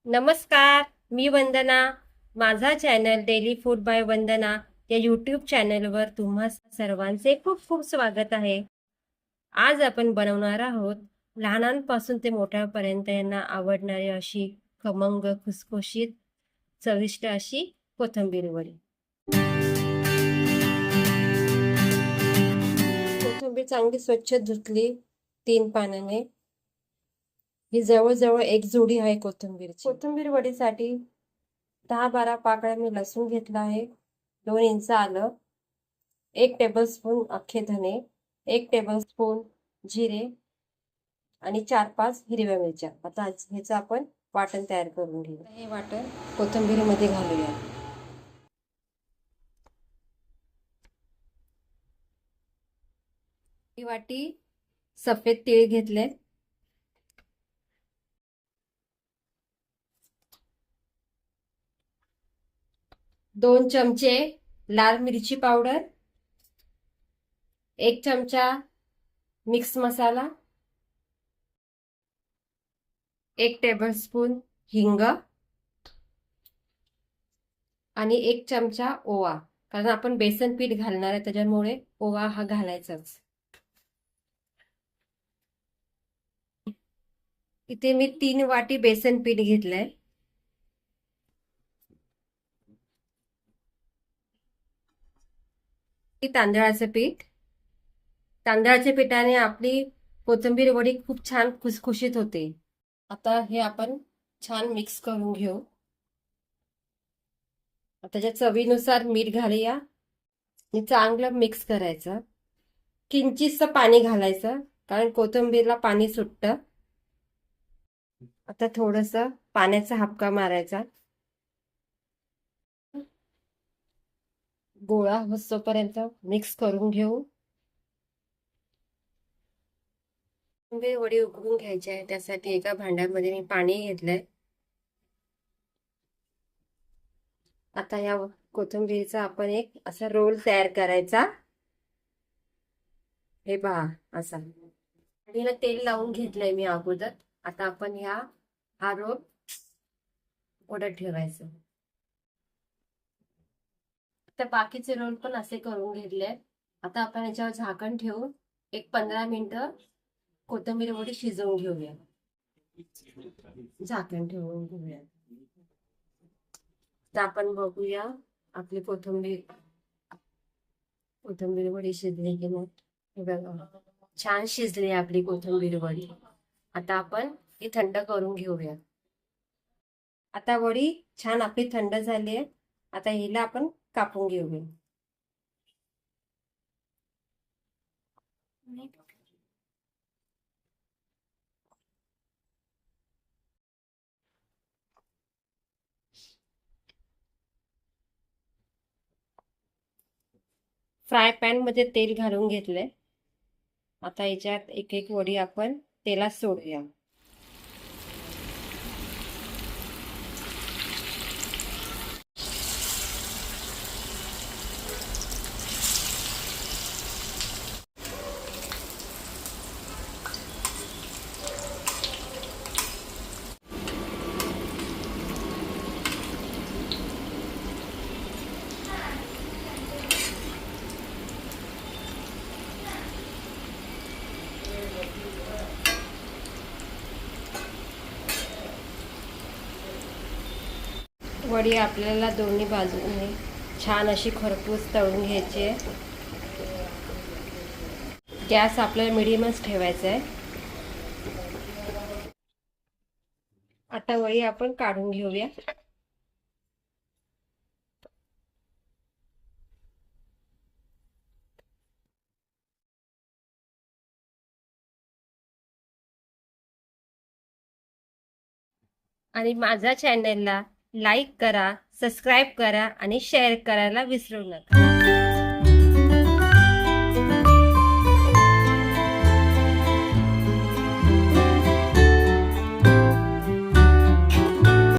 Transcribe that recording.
नमस्कार, मी वंदना. माझा channel daily food by वंदना या यूट्यूब चॅनलवर तुम्हा सर्वांचे खूप खूप स्वागत आहे. आज आपण बनवणार आहोत लहानांपासून ते मोठ्यापर्यंत यांना आवडणारी अशी खमंग, खुसखुशीत, चविष्ट अशी कोथिंबीर वडी. कोथिंबीर चांगली स्वच्छ धुतली 3 पाण्याने. ही जवळजवळ एक जोडी आहे कोथिंबीरची. कोथिंबीर वडीसाठी 10-12 पाकळ्या मी लसूण घेतला आहे, 2 इंच आलं, 1 टेबलस्पून अख्खे धने, 1 टेबलस्पून जिरे आणि 4-5 हिरव्या मिरच्या. आता ह्याचं आपण वाटण तयार करून घेऊ. हे वाटण कोथिंबीरीमध्ये घालूया. ही वाटी सफेद तीळ घेतले, 2 चमचे लाल मिरची पावडर, 1 चमचा मिक्स मसाला, 1 टेबलस्पून हिंग आणि 1 चमचा ओवा. कारण आपण बेसन पीठ घालणार आहे त्याच्यामुळे ओवा हा घालायचाच. इथे मी 3 वाटी बेसन पीठ घेतलंय. तांदळाचं पीठ. तांदळाच्या पिठाने आपली कोथिंबीर वडी खूप छान खुसखुशीत होते. आता हे आपण छान मिक्स करून घेऊ. त्याच्या चवीनुसार मीठ घालूया आणि चांगलं मिक्स करायचं. किंचितसं पाणी घालायचं कारण कोथिंबीरला पाणी सुटतं. आता थोडंसं पाण्याचा हापका मारायचा. गोळा होईपर्यंत मिक्स करून घेऊ. कोथिंबीर वडी उकळून घ्यायची आहे, त्यासाठी एका भांड्यामध्ये मी पाणी घेतलंय. आता या कोथिंबीरचा आपण एक असा रोल तयार करायचा. हे पहा असा. आणि तेल लावून घेतलंय मी अगोदर. आता आपण हा रोल ओढत ठेवायचं. तर बाकीचे रोल पण असे करून घेतले. आता आपण याच्यावर झाकण ठेवून एक 15 मिनिटं कोथिंबीर वडी शिजवून घेऊया. झाकण ठेवून घेऊया. तर आपण बघूया आपली कोथिंबीर वडी शिजली की नाही. बघा छान शिजली आपली कोथिंबीर वडी. आता आपण ही थंड करून घेऊया. आता वडी छान आपली थंड झाली आहे. आता हिला आपण कापून घेऊया. फ्राय पॅन मध्ये तेल घालून घेतले. आता याच्यात एक एक वडी आपण तेलात सोडूया. वडी आपल्याला दोन्ही बाजूने छान अशी खरपूस तळून घ्यायची आहे. गॅस आपल्याला मिडियमच ठेवायचा आहे. आता वडी आपण काढून घेऊया. आणि माझ्या चॅनलला लाईक करा, सबस्क्राईब करा आणि शेअर करायला विसरू नका.